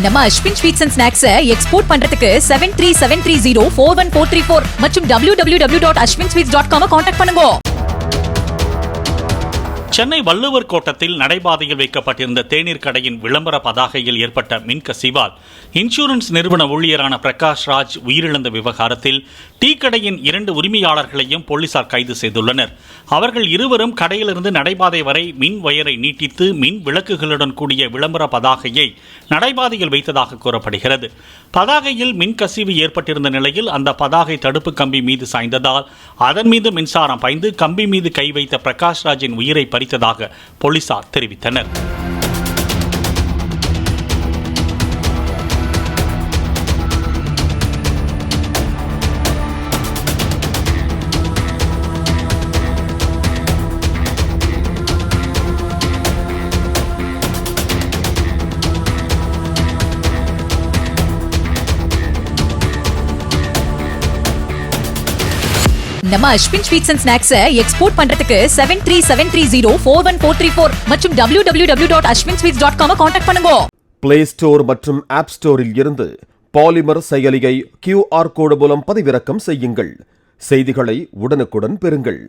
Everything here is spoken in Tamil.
நம்ம Ashwin sweets and snacks export பண்றதுக்கு 7373041434 மற்றும் www.ashwinsweets.com கான்டாக்ட் பண்ணுங்க. சென்னை வள்ளுவர் கோட்டத்தில் நடைபாதையில் வைக்கப்பட்டிருந்த தேநீர் கடையின் விளம்பர பதாகையில் ஏற்பட்ட மின்கசிவால் இன்சூரன்ஸ் நிறுவன ஊழியரான பிரகாஷ் ராஜ் உயிரிழந்த விவகாரத்தில் டீ கடையின் 2 உரிமையாளர்களையும் போலீசார் கைது செய்துள்ளனர். அவர்கள் இருவரும் கடையிலிருந்து நடைபாதை வரை மின் வயரை நீட்டித்து மின் விளக்குகளுடன் கூடிய விளம்பர பதாகையை நடைபாதையில் வைத்ததாக கூறப்படுகிறது. பதாகையில் மின்கசிவு ஏற்பட்டிருந்த நிலையில் அந்த பதாகை தடுப்பு கம்பி மீது சாய்ந்ததால் அதன் மீது மின்சாரம் பாய்ந்து கம்பி மீது கை வைத்த பிரகாஷ் ராஜின் உயிரை பறித்ததாக போலீசார் தெரிவித்தனர். நம்ம Ashwin sweets and snacks export பண்றதுக்கு 7373041434 மற்றும் www.ashwinsweets.com கான்டாக்ட் பண்ணுங்க. பிளே ஸ்டோர் மற்றும் ஆப் ஸ்டோரில் இருந்து பாலிமர் செயலியை QR கோடு மூலம் பதிவிறக்கம் செய்யுங்கள். செய்திகளை உடனுக்குடன் பெறுங்கள்.